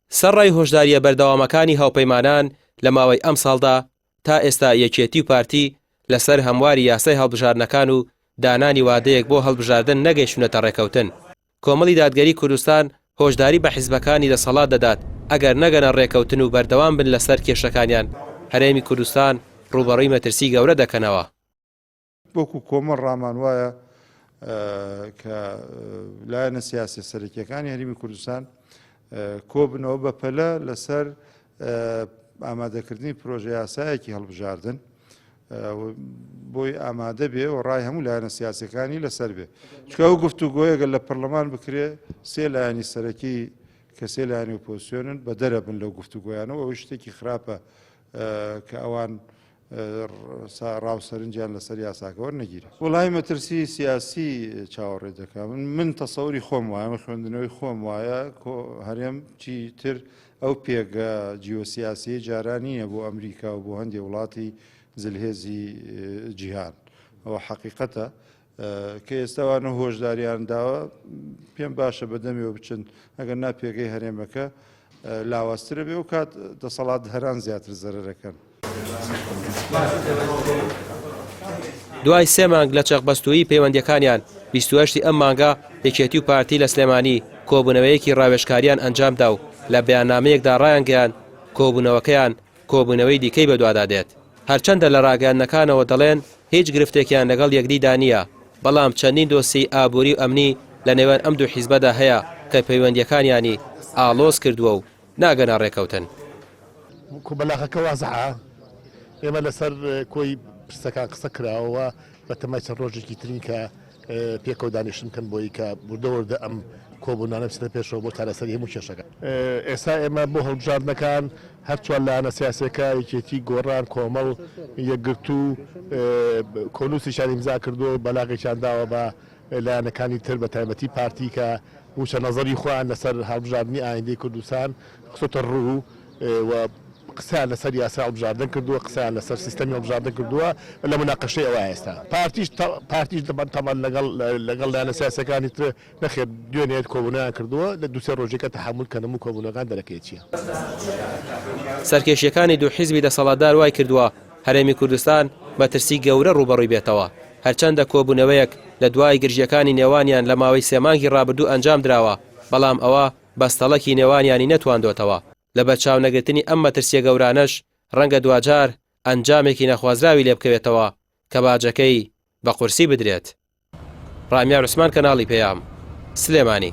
سەرڕای هۆشداریە بەردەوامەکانی هاوپەیمانان لە ماوەی ئەم ساڵدا تا ئێستا یەکێتی و پارتی لەسەر هەمواری یاسای هەڵبژاردنەکان و دانانی وادەیەک بۆ هەڵبژاردن نەگەیشتونەتە ڕێکەوتن. کۆمەڵی دادگەری کوردستان هۆشداری بە حیزبەکانی دەسەڵات دەدات ئەگەر نەگەنە ڕێکەوتن و بەردەوام بن لەسەر کێشەکانیان هەرێمی کوردستان ڕوبەڕووی مەترسی گەورە دەکەنەوە. وەکو کۆمەڵ ڕامان وایە کە لایەنە سیاسی سەرەکیەکانی هەرێمی کوردستان کۆبنەوە بەپەلە لەسەر ئامادەکردنی پرۆژە یاسایەکی هەڵبژاردن بۆی ئامادە بێ و ڕای هەموو لایەنە سیاسەکانی لەسەر بێ. چکە ئەو گفتوگۆیەگە لە پەرلەمان بکرێ سێ لایەنی سەرەکی کە سێ لایەنی ئۆپۆزیسیۆنن بە دەرەبن لەو گفتوگۆیانەوە ئەوەی شتێکی خراپە کە ئەوان ڕاوسەرنجیان لەسەر یاساکە وەرنەگیرێت. وڵای مەترسی سیاسی چاوەڕێ دەکەم من تەسەوری خۆم وایە مە خوێندنەوەی خۆم وایە هەرێم چی تر ئەو پێگە جیۆسیاسی جارانیە بۆ ئەمریکا و بۆ هەندێک وڵاتی زلهێزی جیهان ئەوە حەقیقەتە کە ئێستاوانە هۆشداریان داوە پێم باشە بەدەمیەوە بچن ئەگەر ناپێگەی هەرێمەکە لاوااسترە بێ و کات دەسەڵات هەران زیاتر زەرەرەکەن. دوای 3 مانگ لە چەقبەستووی پەیوەندیەکانیان 28 ئەم مانگە یەکێتی و پارتی لە سلێمانی کۆبوونەوەیەکی ڕاوێژکاریان ئەنجامدا و لە بەیاننامەیەکدا ڕایانگەیان کۆبوونەوەکەیان کۆبوونەوەی دیکەی بەدوادادێت. هەرچەندە لە ڕاگەیاندنەکانەوە دەڵێن هیچ گرفتێکیان لەگەڵ یەکدیدا نییە، بەڵام چەندین دۆسی ئابووری و ئەمنی لە نێوان ئەم دوو حیزبەدا هەیە کە پەیوەندیەکانیانی ئالۆز کردووە و ناگەنە ڕێکەوتن. بەلاغەکە وازعە ئێمە لەسەر کۆی پرسەکان قسە کراوە بە تەمای چەند ڕۆژێکی ترین کە پێکەوە دانیشتن کەن بۆی کە بوردەوەردە ئەم کۆبوونانە بچێتە پێشەوە بۆ چارەسەری هەموو کێشەکە. ئێستا ئێمە بۆ هەڵبژاردنەکان هەر چوار لایەنە سیاسیەکە یەکێتی گۆڕان کۆمەڵ یەکگرتو کۆنووسیشان ئیمزا کردو بەلاغێکیان داوە بە لایەنەکانی تر بە تایبەتی پارتی کە وچە نەزەری خۆیان لەسەر هەڵبژاردننی ئایندەی کوردستان قسۆتە ڕوو و قسەیان لەسەر یاسا هەڵبژاردن کردووە قسەیان لەسەر سیستەمی هەڵبژاردن کردووە لە مناقەشەی ئەوە ئێستا پارتیش دەبەن تەمان لەگەڵ لایەنە سیاسەکانی تر نەخێت دوێنێت کۆبوونیان کردووە لە دووسێ ڕۆژێکە تەحمل کەنم و کۆبوونەکان دەرەکەی چییە. سەرکێشیەکانی دوو حیزبی دەسەڵاتدار وای کردووە هەرێمی کوردستان مەترسی گەورە ڕوبەڕووی بێتەوە، هەرچەندە کۆبوونەوەیەک لە دوای گرژیەکانی نێوانیان لە ماوەی 3 مانگی ڕابردوو ئەنجام درراوە، بەڵام ئەوە بەستەڵەکی نێوانیانی نەتواندۆتەوە. لە بەرچاو نەگرتنی ئەم مەترسیە گەورانەش ڕەنگە دوجار ئەنجامێکی نەخوازراوی لێ بکەوێتەوە کە باجەکەی بە قورسی بدرێت. ڕامیار عوسمان، کەناڵی پێیام، سلێمانی.